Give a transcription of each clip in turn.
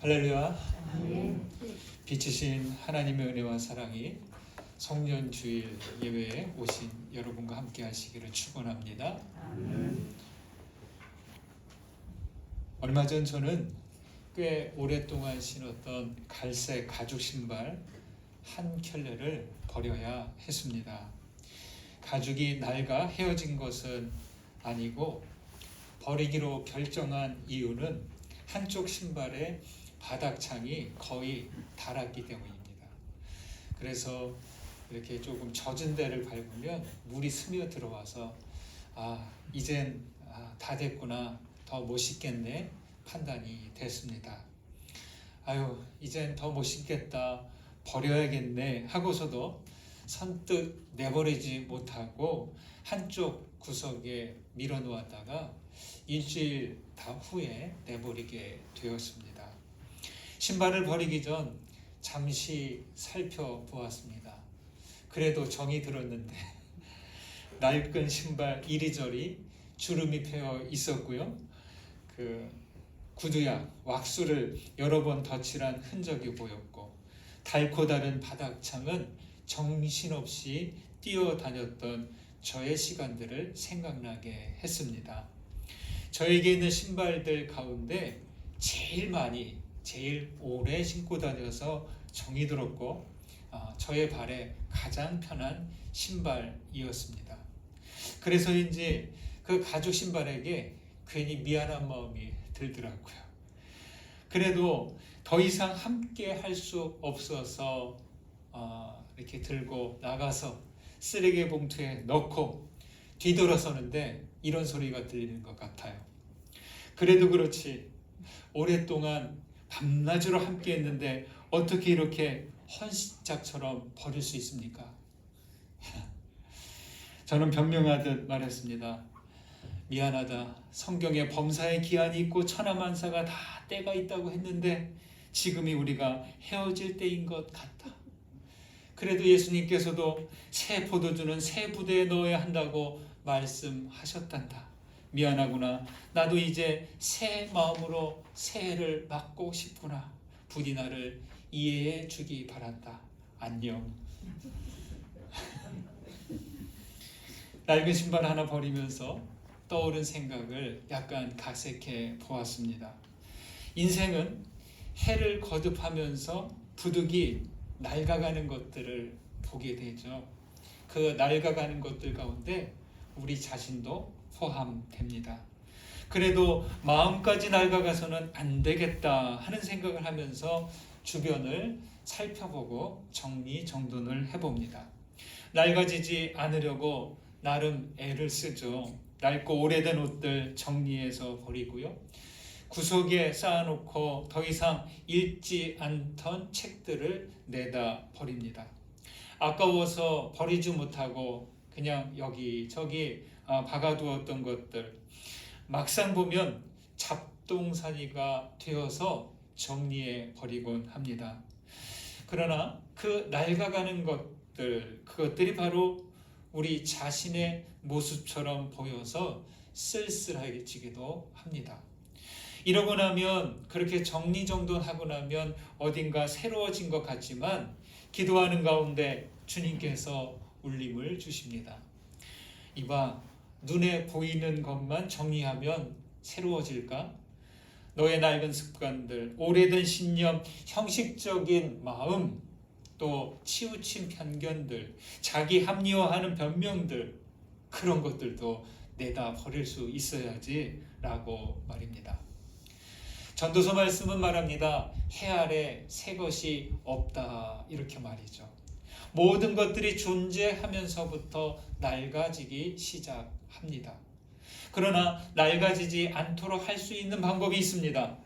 할렐루야. 아멘. 빛이신 하나님의 은혜와 사랑이 성년주일 예배에 오신 여러분과 함께 하시기를 축원합니다. 아멘. 얼마 전 저는 꽤 오랫동안 신었던 갈색 가죽 신발 한 켤레를 버려야 했습니다. 가죽이 낡아 헤어진 것은 아니고 버리기로 결정한 이유는 한쪽 신발의 바닥창이 거의 닳았기 때문입니다. 그래서 이렇게 조금 젖은 데를 밟으면 물이 스며 들어와서 이젠 다 됐구나, 더 못 신겠네 판단이 됐습니다. 이젠 더 못 신겠다, 버려야겠네 하고서도 선뜻 내버리지 못하고 한쪽 구석에 밀어놓았다가 일주일 후에 내버리게 되었습니다. 신발을 버리기 전 잠시 살펴보았습니다. 그래도 정이 들었는데 낡은 신발 이리저리 주름이 패여 있었고요. 구두약, 왁스를 여러 번 덧칠한 흔적이 보였고, 닳고 다른 바닥창은 정신없이 뛰어다녔던 저의 시간들을 생각나게 했습니다. 저에게 있는 신발들 가운데 제일 오래 신고 다녀서 정이 들었고 저의 발에 가장 편한 신발이었습니다. 그래서인지 그 가죽 신발에게 괜히 미안한 마음이 들더라고요. 그래도 더 이상 함께 할 수 없어서 이렇게 들고 나가서 쓰레기 봉투에 넣고 뒤돌아서는데 이런 소리가 들리는 것 같아요. 그래도 그렇지 오랫동안 밤낮으로 함께 했는데 어떻게 이렇게 헌신짝처럼 버릴 수 있습니까? 저는 변명하듯 말했습니다. 미안하다. 성경에 범사의 기한이 있고 천하만사가 다 때가 있다고 했는데 지금이 우리가 헤어질 때인 것 같다. 그래도 예수님께서도 새 포도주는 새 부대에 넣어야 한다고 말씀하셨단다. 미안하구나. 나도 이제 새 마음으로 새해를 맞고 싶구나. 부디 나를 이해해 주기 바란다. 안녕. 낡은 신발 하나 버리면서 떠오른 생각을 약간 각색해 보았습니다. 인생은 해를 거듭하면서 부득이 낡아가는 것들을 보게 되죠. 그 낡아가는 것들 가운데 우리 자신도 포함됩니다. 그래도 마음까지 낡아가서는 안 되겠다 하는 생각을 하면서 주변을 살펴보고 정리정돈을 해봅니다. 낡아지지 않으려고 나름 애를 쓰죠. 낡고 오래된 옷들 정리해서 버리고요. 구석에 쌓아놓고 더 이상 읽지 않던 책들을 내다 버립니다. 아까워서 버리지 못하고 그냥 여기저기 박아두었던 것들 막상 보면 잡동사니가 되어서 정리해 버리곤 합니다. 그러나 그 낡아가는 것들, 그것들이 바로 우리 자신의 모습처럼 보여서 쓸쓸해지기도 합니다. 이러고 나면, 그렇게 정리정돈하고 나면 어딘가 새로워진 것 같지만 기도하는 가운데 주님께서 울림을 주십니다. 이봐, 눈에 보이는 것만 정리하면 새로워질까? 너의 낡은 습관들, 오래된 신념, 형식적인 마음, 또 치우친 편견들, 자기 합리화하는 변명들, 그런 것들도 내다 버릴 수 있어야지 라고 말입니다. 전도서 말씀은 말합니다. 해 아래 새 것이 없다, 이렇게 말이죠. 모든 것들이 존재하면서부터 낡아지기 시작합니다. 그러나 낡아지지 않도록 할 수 있는 방법이 있습니다.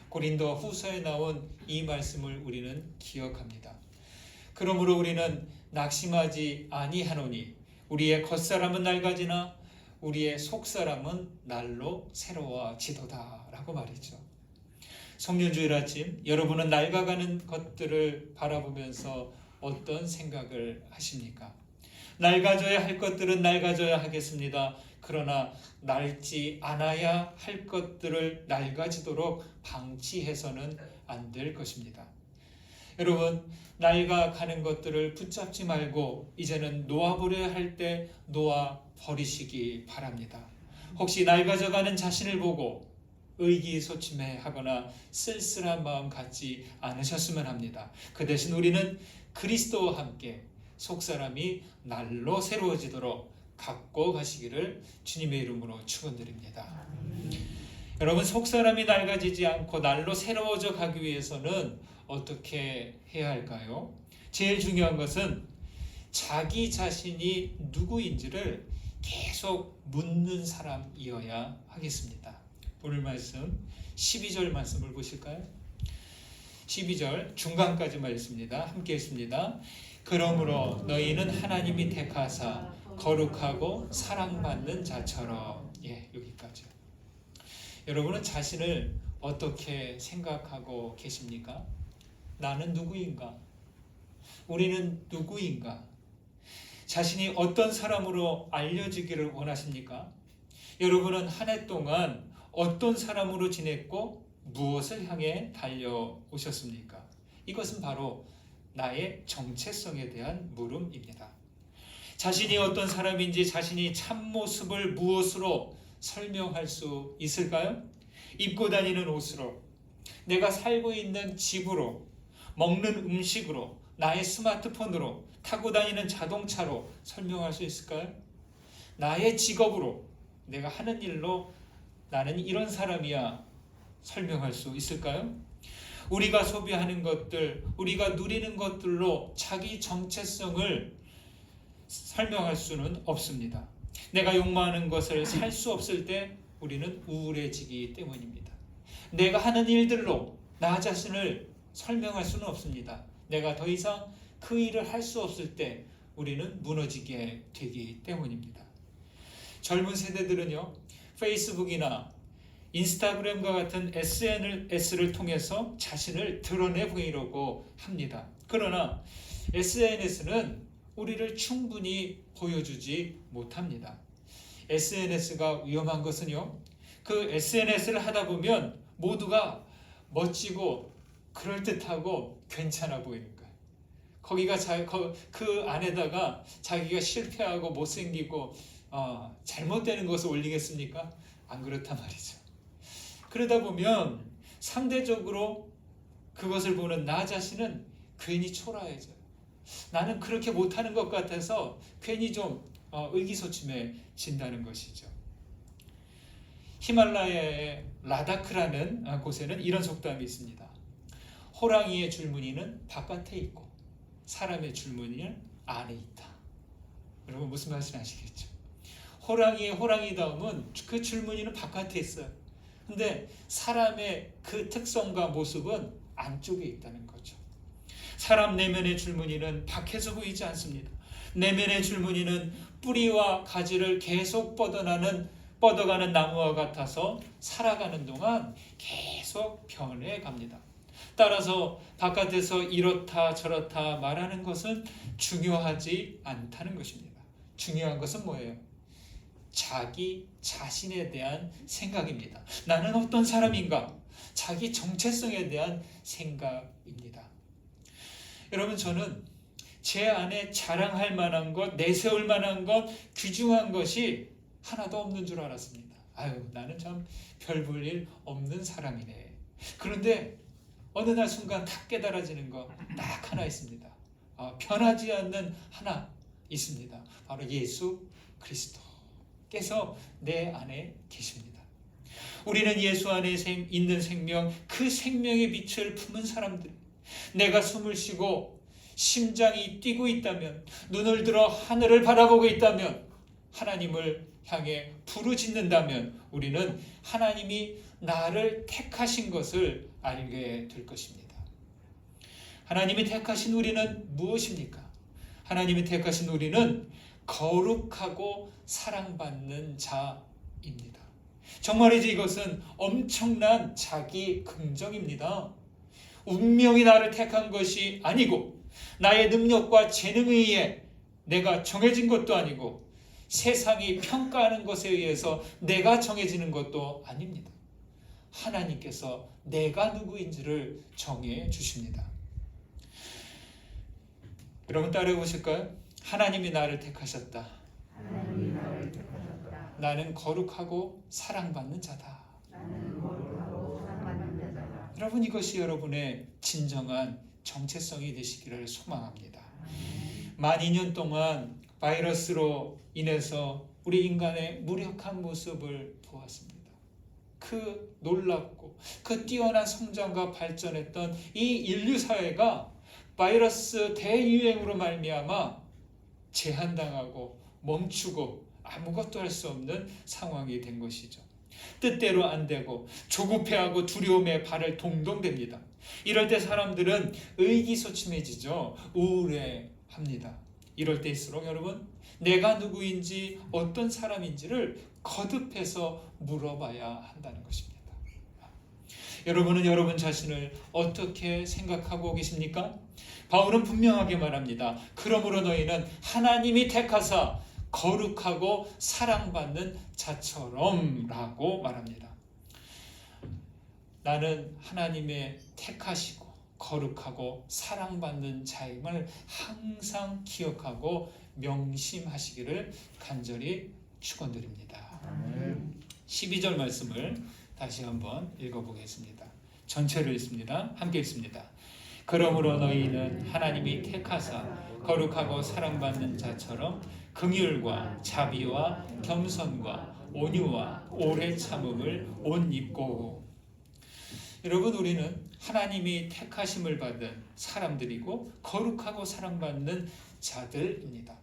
고린도 후서에 나온 이 말씀을 우리는 기억합니다. 그러므로 우리는 낙심하지 아니하노니 우리의 겉사람은 낡아지나 우리의 속사람은 날로 새로워지도다 라고 말이죠. 성년주일 아침, 여러분은 낡아가는 것들을 바라보면서 어떤 생각을 하십니까? 낡아져야 할 것들은 낡아져야 하겠습니다. 그러나 낡지 않아야 할 것들을 낡아지도록 방치해서는 안 될 것입니다. 여러분, 낡아가는 것들을 붙잡지 말고 이제는 놓아버려야 할 때 놓아 버리시기 바랍니다. 혹시 낡아져가는 자신을 보고 의기소침해하거나 쓸쓸한 마음 갖지 않으셨으면 합니다. 그 대신 우리는 그리스도와 함께 속사람이 날로 새로워지도록 갖고 가시기를 주님의 이름으로 축원드립니다. 여러분, 속사람이 낡아지지 않고 날로 새로워져 가기 위해서는 어떻게 해야 할까요? 제일 중요한 것은 자기 자신이 누구인지를 계속 묻는 사람이어야 하겠습니다. 오늘 말씀 12절 말씀을 보실까요? 12절 중간까지만 읽습니다. 함께 읽습니다. 그러므로 너희는 하나님이 택하사 거룩하고 사랑받는 자처럼. 여기까지. 여러분은 자신을 어떻게 생각하고 계십니까? 나는 누구인가? 우리는 누구인가? 자신이 어떤 사람으로 알려지기를 원하십니까? 여러분은 한 해 동안 어떤 사람으로 지냈고 무엇을 향해 달려오셨습니까? 이것은 바로 나의 정체성에 대한 물음입니다. 자신이 어떤 사람인지 자신이 참모습을 무엇으로 설명할 수 있을까요? 입고 다니는 옷으로, 내가 살고 있는 집으로, 먹는 음식으로, 나의 스마트폰으로, 타고 다니는 자동차로 설명할 수 있을까요? 나의 직업으로, 내가 하는 일로 나는 이런 사람이야 설명할 수 있을까요? 우리가 소비하는 것들, 우리가 누리는 것들로 자기 정체성을 설명할 수는 없습니다. 내가 욕망하는 것을 살 수 없을 때 우리는 우울해지기 때문입니다. 내가 하는 일들로 나 자신을 설명할 수는 없습니다. 내가 더 이상 그 일을 할 수 없을 때 우리는 무너지게 되기 때문입니다. 젊은 세대들은요, 페이스북이나 인스타그램과 같은 SNS를 통해서 자신을 드러내 보이려고 합니다. 그러나 SNS는 우리를 충분히 보여주지 못합니다. SNS가 위험한 것은요, 그 SNS를 하다 보면 모두가 멋지고 그럴듯하고 괜찮아 보이는 거예요. 거기가 그 안에다가 자기가 실패하고 못생기고 잘못되는 것을 올리겠습니까? 안 그렇단 말이죠. 그러다 보면 상대적으로 그것을 보는 나 자신은 괜히 초라해져요. 나는 그렇게 못하는 것 같아서 괜히 좀 의기소침해진다는 것이죠. 히말라야의 라다크라는 곳에는 이런 속담이 있습니다. 호랑이의 줄무늬는 바깥에 있고 사람의 줄무늬는 안에 있다. 여러분 무슨 말인지 아시겠죠? 호랑이의 호랑이다움은 그 줄무늬는 바깥에 있어요. 근데 사람의 그 특성과 모습은 안쪽에 있다는 거죠. 사람 내면의 줄무늬는 밖에서 보이지 않습니다. 내면의 줄무늬는 뿌리와 가지를 계속 뻗어가는 나무와 같아서 살아가는 동안 계속 변해갑니다. 따라서 바깥에서 이렇다 저렇다 말하는 것은 중요하지 않다는 것입니다. 중요한 것은 뭐예요? 자기 자신에 대한 생각입니다. 나는 어떤 사람인가? 자기 정체성에 대한 생각입니다. 여러분, 저는 제 안에 자랑할 만한 것, 내세울 만한 것, 귀중한 것이 하나도 없는 줄 알았습니다. 나는 참 별 볼 일 없는 사람이네. 그런데 어느 날 순간 탁 깨달아지는 거 딱 하나 있습니다. 변하지 않는 하나 있습니다. 바로 예수 그리스도께서 내 안에 계십니다. 우리는 예수 안에 있는 생명, 그 생명의 빛을 품은 사람들, 내가 숨을 쉬고 심장이 뛰고 있다면, 눈을 들어 하늘을 바라보고 있다면, 하나님을 향해 부르짖는다면 우리는 하나님이 나를 택하신 것을 알게 될 것입니다. 하나님이 택하신 우리는 무엇입니까? 하나님이 택하신 우리는 거룩하고 사랑받는 자입니다. 정말이지 이것은 엄청난 자기 긍정입니다. 운명이 나를 택한 것이 아니고 나의 능력과 재능에 의해 내가 정해진 것도 아니고 세상이 평가하는 것에 의해서 내가 정해지는 것도 아닙니다. 하나님께서 내가 누구인지를 정해 주십니다. 여러분 따라해 보실까요? 하나님이 나를 택하셨다. 나는 거룩하고 사랑받는 자다. 여러분, 이것이 여러분의 진정한 정체성이 되시기를 소망합니다. 12,000년 동안 바이러스로 인해서 우리 인간의 무력한 모습을 보았습니다. 그 놀랍고 그 뛰어난 성장과 발전했던 이 인류 사회가 바이러스 대유행으로 말미암아 제한당하고 멈추고 아무것도 할 수 없는 상황이 된 것이죠. 뜻대로 안 되고 조급해하고 두려움에 발을 동동 댑니다. 이럴 때 사람들은 의기소침해지죠. 우울해합니다. 이럴 때일수록 여러분, 내가 누구인지 어떤 사람인지를 거듭해서 물어봐야 한다는 것입니다. 여러분은 여러분 자신을 어떻게 생각하고 계십니까? 바울은 분명하게 말합니다. 그러므로 너희는 하나님이 택하사 거룩하고 사랑받는 자처럼 라고 말합니다. 나는 하나님의 택하시고 거룩하고 사랑받는 자임을 항상 기억하고 명심하시기를 간절히 축원드립니다. 12절 말씀을 다시 한번 읽어보겠습니다. 전체를 읽습니다. 함께 읽습니다. 그러므로 너희는 하나님이 택하사 거룩하고 사랑받는 자처럼 긍휼과 자비와 겸손과 온유와 오래 참음을 옷 입고. 여러분, 우리는 하나님이 택하심을 받은 사람들이고 거룩하고 사랑받는 자들입니다.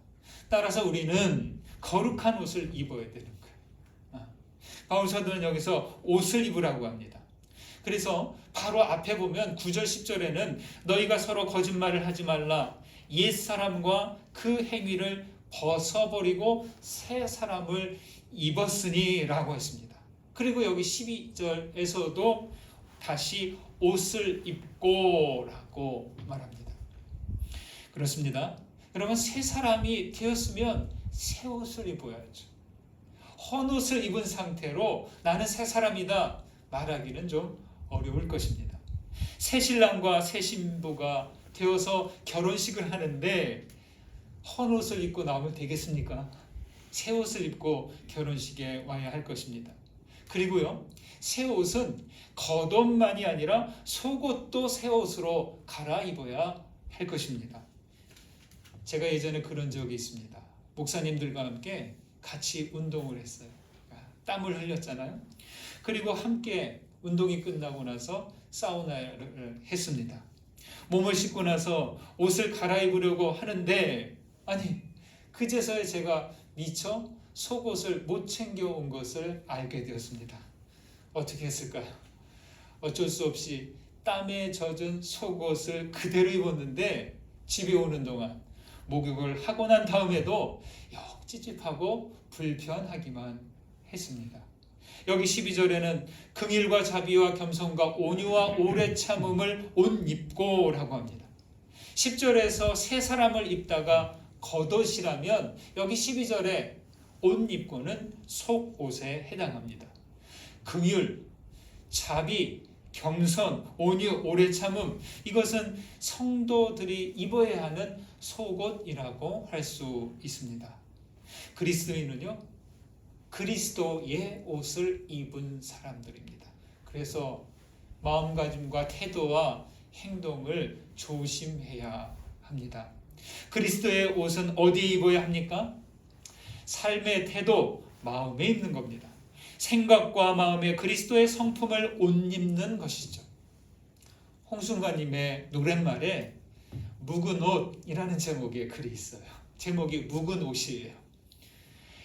따라서 우리는 거룩한 옷을 입어야 되는 거예요. 바울 사도는 여기서 옷을 입으라고 합니다. 그래서 바로 앞에 보면 9절 10절에는 너희가 서로 거짓말을 하지 말라, 옛사람과 그 행위를 벗어버리고 새 사람을 입었으니 라고 했습니다. 그리고 여기 12절에서도 다시 옷을 입고 라고 말합니다. 그렇습니다. 여러분, 새 사람이 되었으면 새 옷을 입어야죠. 헌 옷을 입은 상태로 나는 새 사람이다 말하기는 좀 어려울 것입니다. 새 신랑과 새 신부가 되어서 결혼식을 하는데 헌 옷을 입고 나오면 되겠습니까? 새 옷을 입고 결혼식에 와야 할 것입니다. 그리고요, 새 옷은 겉옷만이 아니라 속옷도 새 옷으로 갈아입어야 할 것입니다. 제가 예전에 그런 적이 있습니다. 목사님들과 함께 같이 운동을 했어요. 땀을 흘렸잖아요. 그리고 함께 운동이 끝나고 나서 사우나를 했습니다. 몸을 씻고 나서 옷을 갈아입으려고 하는데, 아니, 그제서야 제가 미처 속옷을 못 챙겨온 것을 알게 되었습니다. 어떻게 했을까요? 어쩔 수 없이 땀에 젖은 속옷을 그대로 입었는데 집에 오는 동안 목욕을 하고 난 다음에도 영 찝찝하고 불편하기만 했습니다. 여기 12절에는 긍휼과 자비와 겸손과 온유와 오래 참음을 옷 입고 라고 합니다. 10절에서 새 사람을 입다가 겉옷이라면 여기 12절에 옷 입고는 속옷에 해당합니다. 긍휼, 자비, 겸손, 온유, 오래 참음, 이것은 성도들이 입어야 하는 속옷이라고 할 수 있습니다. 그리스도인은요, 그리스도의 옷을 입은 사람들입니다. 그래서 마음가짐과 태도와 행동을 조심해야 합니다. 그리스도의 옷은 어디에 입어야 합니까? 삶의 태도, 마음에 입는 겁니다. 생각과 마음에 그리스도의 성품을 옷 입는 것이죠. 홍순관님의 노랫말에 묵은 옷이라는 제목의 글이 있어요. 제목이 묵은 옷이에요.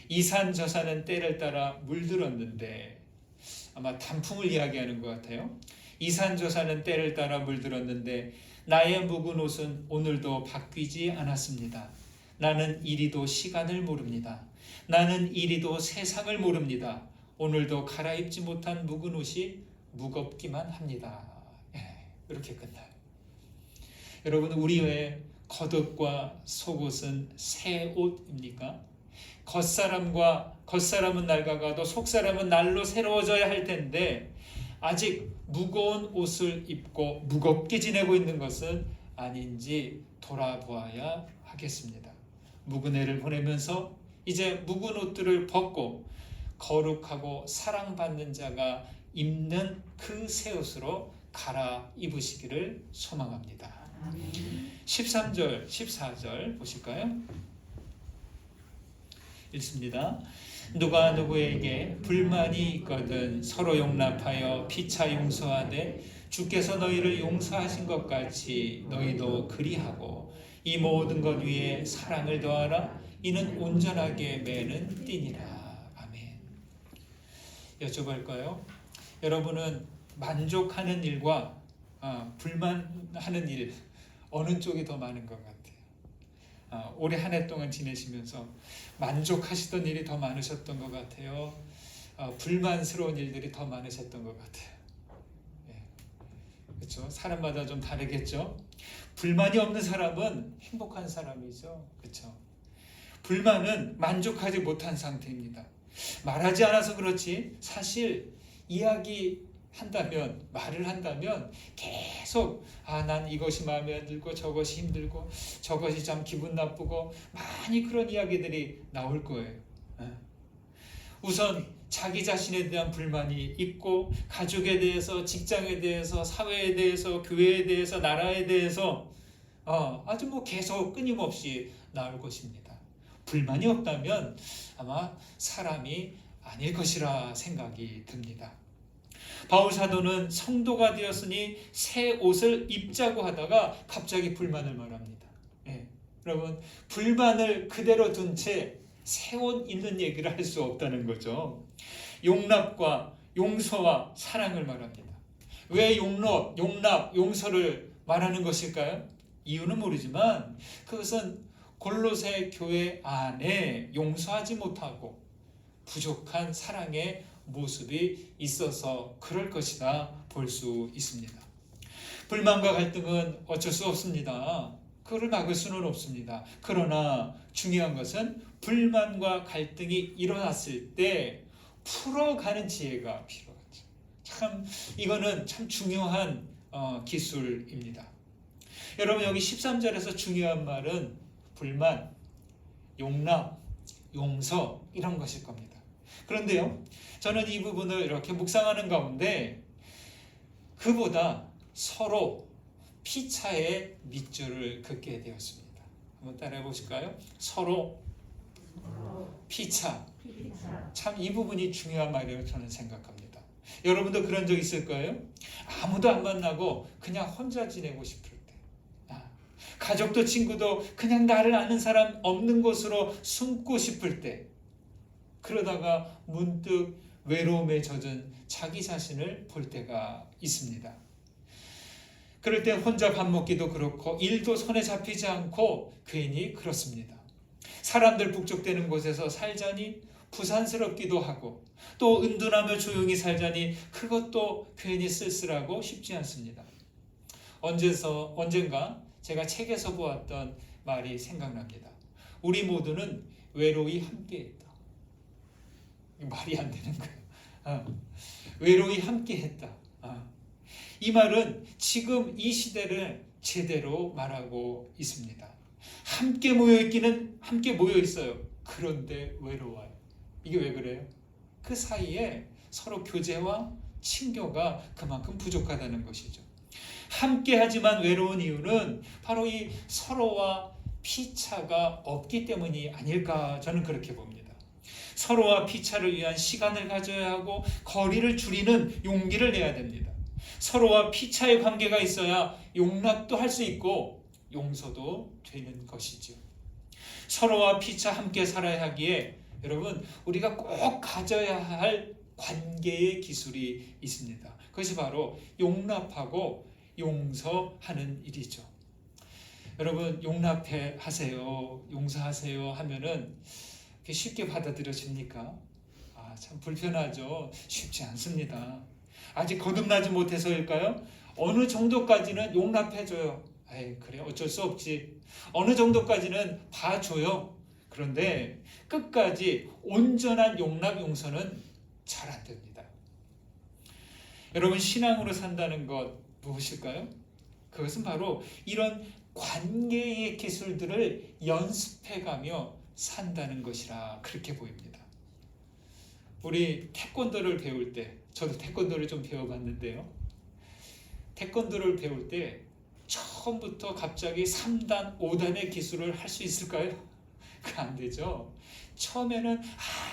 이산저산은 때를 따라 물들었는데, 아마 단풍을 이야기하는 것 같아요. 이산저산은 때를 따라 물들었는데 나의 묵은 옷은 오늘도 바뀌지 않았습니다. 나는 이리도 시간을 모릅니다. 나는 이리도 세상을 모릅니다. 오늘도 갈아입지 못한 묵은 옷이 무겁기만 합니다. 이렇게 끝나요. 여러분, 우리의 겉옷과 속옷은 새 옷입니까? 겉사람은 낡아가도 속사람은 날로 새로워져야 할 텐데 아직 무거운 옷을 입고 무겁게 지내고 있는 것은 아닌지 돌아보아야 하겠습니다. 묵은 해를 보내면서 이제 묵은 옷들을 벗고 거룩하고 사랑받는 자가 입는 그 새 옷으로 갈아입으시기를 소망합니다. 13절, 14절 보실까요? 읽습니다. 누가 누구에게 불만이 있거든 서로 용납하여 피차 용서하되 주께서 너희를 용서하신 것 같이 너희도 그리하고 이 모든 것 위에 사랑을 더하라. 이는 온전하게 매는 띠니라. 아멘. 여쭤볼까요? 여러분은 만족하는 일과 불만하는 일 어느 쪽이 더 많은 것 같아요? 올해 한 해 동안 지내시면서 만족하시던 일이 더 많으셨던 것 같아요? 불만스러운 일들이 더 많으셨던 것 같아요? 그렇죠? 사람마다 좀 다르겠죠? 불만이 없는 사람은 행복한 사람이죠. 그렇죠? 불만은 만족하지 못한 상태입니다. 말하지 않아서 그렇지 사실 말을 한다면 계속 난 이것이 마음에 안 들고 저것이 힘들고 저것이 참 기분 나쁘고 많이 그런 이야기들이 나올 거예요. 우선 자기 자신에 대한 불만이 있고 가족에 대해서, 직장에 대해서, 사회에 대해서, 교회에 대해서, 나라에 대해서 아주 계속 끊임없이 나올 것입니다. 불만이 없다면 아마 사람이 아닐 것이라 생각이 듭니다. 바울 사도는 성도가 되었으니 새 옷을 입자고 하다가 갑자기 불만을 말합니다. 여러분, 불만을 그대로 둔 채 새 옷 입는 얘기를 할 수 없다는 거죠. 용납과 용서와 사랑을 말합니다. 왜 용납, 용서를 말하는 것일까요? 이유는 모르지만 그것은 골로새 교회 안에 용서하지 못하고 부족한 사랑의 모습이 있어서 그럴 것이다 볼 수 있습니다. 불만과 갈등은 어쩔 수 없습니다. 그걸 막을 수는 없습니다. 그러나 중요한 것은 불만과 갈등이 일어났을 때 풀어가는 지혜가 필요하죠. 이거는 참 중요한 기술입니다. 여러분, 여기 13절에서 중요한 말은 불만, 용납, 용서 이런 것일 겁니다. 그런데요, 저는 이 부분을 이렇게 묵상하는 가운데 그보다 서로 피차의 밑줄을 긋게 되었습니다. 한번 따라해 보실까요? 서로 피차. 참 이 부분이 중요한 말이라고 저는 생각합니다. 여러분도 그런 적 있을 거예요? 아무도 안 만나고 그냥 혼자 지내고 싶을 때, 가족도 친구도 그냥 나를 아는 사람 없는 곳으로 숨고 싶을 때, 그러다가 문득 외로움에 젖은 자기 자신을 볼 때가 있습니다. 그럴 때 혼자 밥 먹기도 그렇고 일도 손에 잡히지 않고 괜히 그렇습니다. 사람들 북적대는 곳에서 살자니 부산스럽기도 하고 또 은둔하며 조용히 살자니 그것도 괜히 쓸쓸하고 쉽지 않습니다. 언젠가 제가 책에서 보았던 말이 생각납니다. 우리 모두는 외로이 함께했다. 말이 안 되는 거예요. 외로이 함께했다. 이 말은 지금 이 시대를 제대로 말하고 있습니다. 함께 모여 있어요. 그런데 외로워요. 이게 왜 그래요? 그 사이에 서로 교제와 친교가 그만큼 부족하다는 것이죠. 함께 하지만 외로운 이유는 바로 이 서로와 피차가 없기 때문이 아닐까, 저는 그렇게 봅니다. 서로와 피차를 위한 시간을 가져야 하고 거리를 줄이는 용기를 내야 됩니다. 서로와 피차의 관계가 있어야 용납도 할 수 있고 용서도 되는 것이죠. 서로와 피차 함께 살아야 하기에 여러분, 우리가 꼭 가져야 할 관계의 기술이 있습니다. 그것이 바로 용납하고 용서하는 일이죠. 여러분, 용납해 하세요, 용서하세요 하면은 쉽게 받아들여집니까? 참 불편하죠. 쉽지 않습니다. 아직 거듭나지 못해서일까요? 어느 정도까지는 용납해줘요. 그래, 어쩔 수 없지. 어느 정도까지는 봐줘요. 그런데 끝까지 온전한 용납 용서는 잘 안 됩니다. 여러분, 신앙으로 산다는 것 무엇일까요? 그것은 바로 이런 관계의 기술들을 연습해가며 산다는 것이라 그렇게 보입니다. 우리 태권도를 배울 때, 저도 태권도를 좀 배워봤는데요. 태권도를 배울 때 처음부터 갑자기 3단, 5단의 기술을 할 수 있을까요? 안 되죠. 처음에는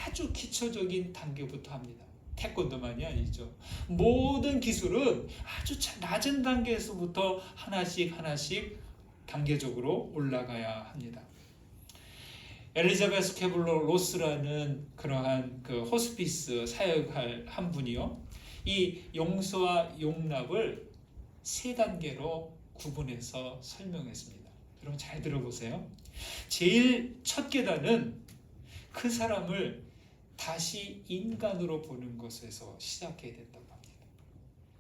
아주 기초적인 단계부터 합니다. 태권도만이 아니죠. 모든 기술은 아주 낮은 단계에서부터 하나씩 단계적으로 올라가야 합니다. 엘리자베스 캐블러 로스라는 그러한 그 호스피스 사역할 한 분이요, 이 용서와 용납을 3단계로 구분해서 설명했습니다. 여러분 잘 들어보세요. 제일 첫 계단은 그 사람을 다시 인간으로 보는 것에서 시작해야 된다고 합니다.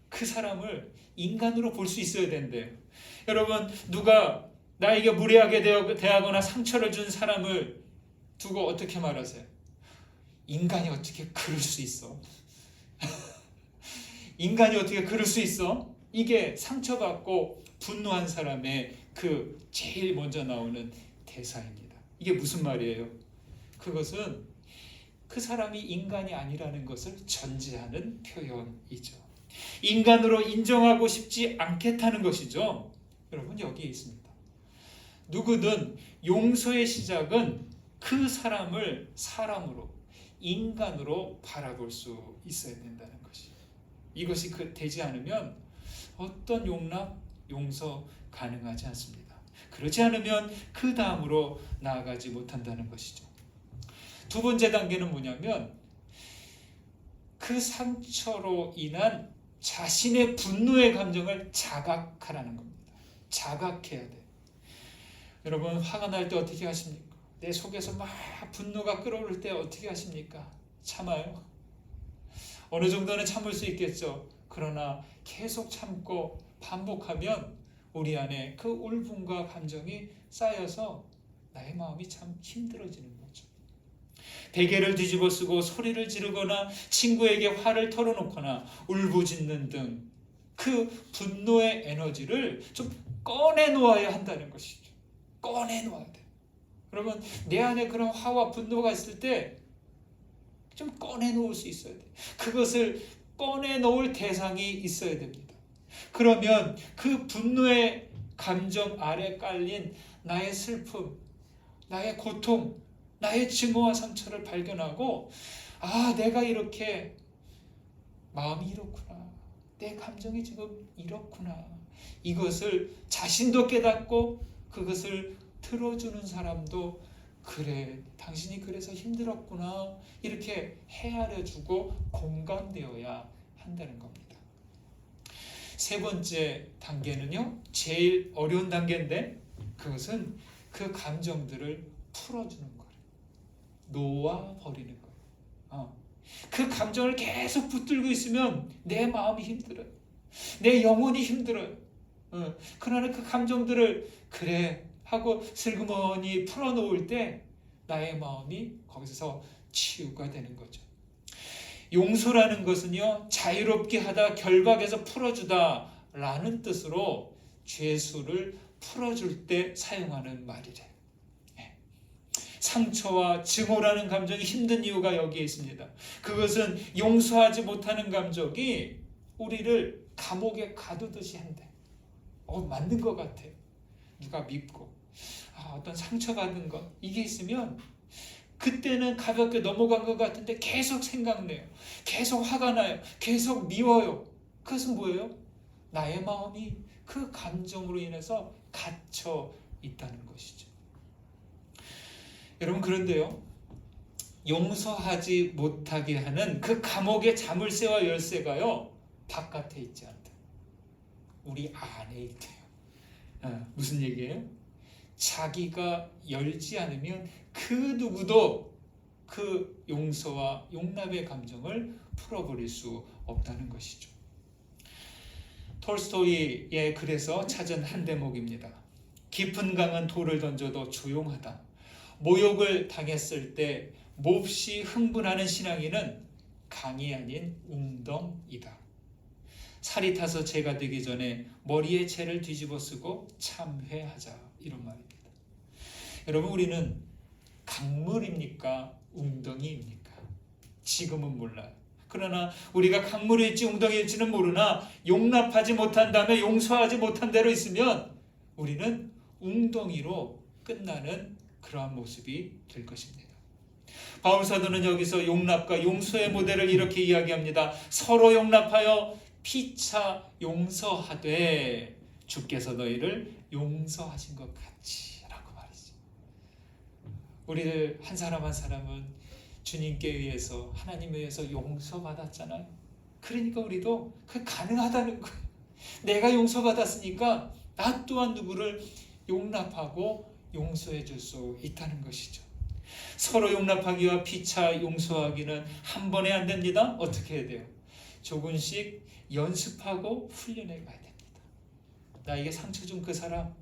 그 사람을 인간으로 볼 수 있어야 된대요. 여러분, 누가 나에게 무례하게 대하거나 상처를 준 사람을 두고 어떻게 말하세요? 인간이 어떻게 그럴 수 있어? 인간이 어떻게 그럴 수 있어? 이게 상처받고 분노한 사람의 그 제일 먼저 나오는 대사입니다. 이게 무슨 말이에요? 그것은 그 사람이 인간이 아니라는 것을 전제하는 표현이죠. 인간으로 인정하고 싶지 않겠다는 것이죠. 여러분, 여기에 있습니다. 누구든 용서의 시작은 그 사람을 사람으로, 인간으로 바라볼 수 있어야 된다는 것이. 이것이 되지 않으면 어떤 용납, 용서 가능하지 않습니다. 그렇지 않으면 그 다음으로 나아가지 못한다는 것이죠. 두 번째 단계는 뭐냐면 그 상처로 인한 자신의 분노의 감정을 자각하라는 겁니다. 자각해야 돼. 여러분, 화가 날 때 어떻게 하십니까? 내 속에서 막 분노가 끓어오를 때 어떻게 하십니까? 참아요. 어느 정도는 참을 수 있겠죠. 그러나 계속 참고 반복하면 우리 안에 그 울분과 감정이 쌓여서 나의 마음이 참 힘들어지는 거죠. 베개를 뒤집어 쓰고 소리를 지르거나 친구에게 화를 털어놓거나 울부짖는 등 그 분노의 에너지를 좀 꺼내놓아야 한다는 것이죠. 꺼내놓아야 돼요. 여러분, 내 안에 그런 화와 분노가 있을 때 좀 꺼내놓을 수 있어야 돼요. 그것을 꺼내놓을 대상이 있어야 됩니다. 그러면 그 분노의 감정 아래 깔린 나의 슬픔, 나의 고통, 나의 증오와 상처를 발견하고, 아, 내가 이렇게 마음이 이렇구나, 내 감정이 지금 이렇구나, 이것을 자신도 깨닫고 그것을 들어주는 사람도, 그래, 당신이 그래서 힘들었구나, 이렇게 헤아려주고 공감되어야 한다는 겁니다. 세 번째 단계는요, 제일 어려운 단계인데 그것은 그 감정들을 풀어주는 거예요. 놓아버리는 거예요. 그 감정을 계속 붙들고 있으면 내 마음이 힘들어요. 내 영혼이 힘들어요. 그러나 그 감정들을 그래 하고 슬그머니 풀어놓을 때 나의 마음이 거기서 치유가 되는 거죠. 용서라는 것은요, 자유롭게 하다 결박에서 풀어주다 라는 뜻으로 죄수를 풀어줄 때 사용하는 말이래요. 상처와 증오라는 감정이 힘든 이유가 여기에 있습니다. 그것은 용서하지 못하는 감정이 우리를 감옥에 가두듯이 한대. 맞는 것 같아요. 누가 밉고 어떤 상처받은 것, 이게 있으면 그때는 가볍게 넘어간 것 같은데 계속 생각나요. 계속 화가 나요. 계속 미워요. 그것은 뭐예요? 나의 마음이 그 감정으로 인해서 갇혀 있다는 것이죠. 여러분, 그런데요, 용서하지 못하게 하는 그 감옥의 자물쇠와 열쇠가요, 바깥에 있지 않다. 우리 안에 있대요. 무슨 얘기예요? 자기가 열지 않으면 그 누구도 그 용서와 용납의 감정을 풀어버릴 수 없다는 것이죠. 톨스토이의 글에서 찾은 한 대목입니다. 깊은 강은 돌을 던져도 조용하다. 모욕을 당했을 때 몹시 흥분하는 신앙인은 강이 아닌 웅덩이다. 살이 타서 죄가 되기 전에 머리에 죄를 뒤집어 쓰고 참회하자, 이런 말입니다. 여러분, 우리는 강물입니까? 웅덩이입니까? 지금은 몰라요. 그러나 우리가 강물일지 웅덩이일지는 모르나 용납하지 못한 다음에 용서하지 못한 대로 있으면 우리는 웅덩이로 끝나는 그러한 모습이 될 것입니다. 바울 사도는 여기서 용납과 용서의 모델을 이렇게 이야기합니다. 서로 용납하여 피차 용서하되 주께서 너희를 용서하신 것 같이, 라고 말이죠. 우리들 한 사람 한 사람은 주님께 의해서, 하나님에 의해서 용서받았잖아요. 그러니까 우리도 그 가능하다는 거예요. 내가 용서받았으니까 나 또한 누구를 용납하고 용서해 줄 수 있다는 것이죠. 서로 용납하기와 피차 용서하기는 한 번에 안 됩니다. 어떻게 해야 돼요? 조금씩 연습하고 훈련해 가야 됩니다. 나에게 상처 준 그 사람,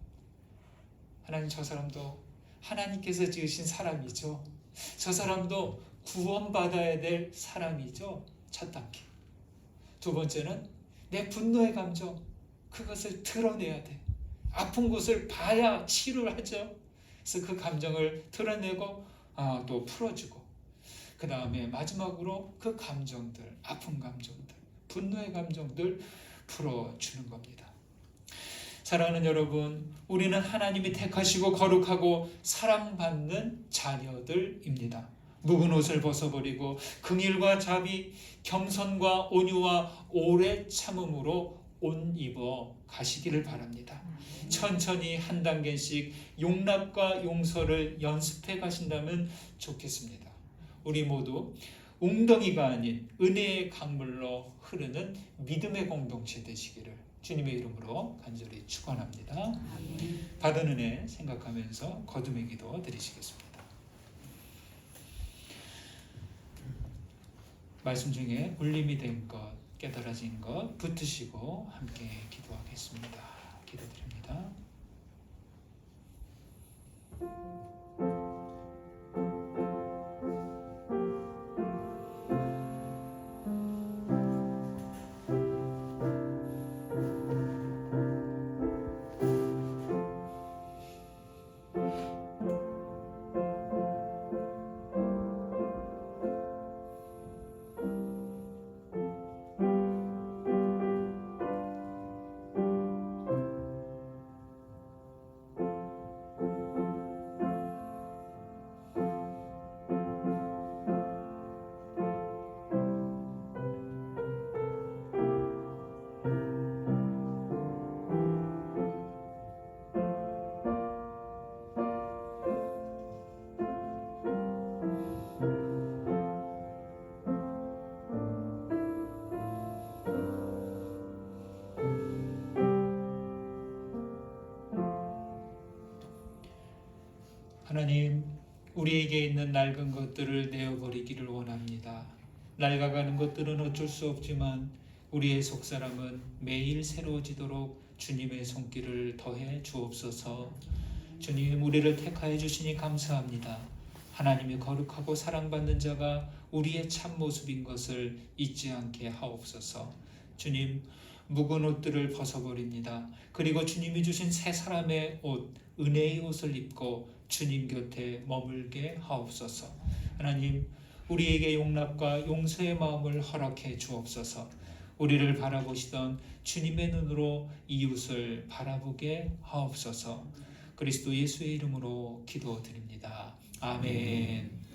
하나님, 저 사람도 하나님께서 지으신 사람이죠. 저 사람도 구원받아야 될 사람이죠. 첫 단계. 두 번째는 내 분노의 감정, 그것을 드러내야 돼. 아픈 곳을 봐야 치료를 하죠. 그래서 그 감정을 드러내고 또 풀어주고, 그 다음에 마지막으로 그 감정들, 아픈 감정들, 분노의 감정들 풀어주는 겁니다. 사랑하는 여러분, 우리는 하나님이 택하시고 거룩하고 사랑받는 자녀들입니다. 묵은 옷을 벗어버리고 긍휼과 자비, 겸손과 온유와 오래 참음으로 옷 입어 가시기를 바랍니다. 천천히 한 단계씩 용납과 용서를 연습해 가신다면 좋겠습니다. 우리 모두 웅덩이가 아닌 은혜의 강물로 흐르는 믿음의 공동체 되시기를 주님의 이름으로 간절히 축원합니다. 받은 은혜 생각하면서 거듭의 기도 드리시겠습니다. 말씀 중에 울림이 된 것, 깨달아진 것 붙드시고 함께 기도하겠습니다. 기도드립니다. 하나님, 우리에게 있는 낡은 것들을 내어버리기를 원합니다. 낡아가는 것들은 어쩔 수 없지만 우리의 속사람은 매일 새로워지도록 주님의 손길을 더해 주옵소서. 주님, 우리를 택하여 주시니 감사합니다. 하나님이 거룩하고 사랑받는 자가 우리의 참모습인 것을 잊지 않게 하옵소서. 주님, 묵은 옷들을 벗어버립니다. 그리고 주님이 주신 새 사람의 옷, 은혜의 옷을 입고 주님 곁에 머물게 하옵소서. 하나님, 우리에게 용납과 용서의 마음을 허락해 주옵소서. 우리를 바라보시던 주님의 눈으로 이웃을 바라보게 하옵소서. 그리스도 예수의 이름으로 기도드립니다. 아멘.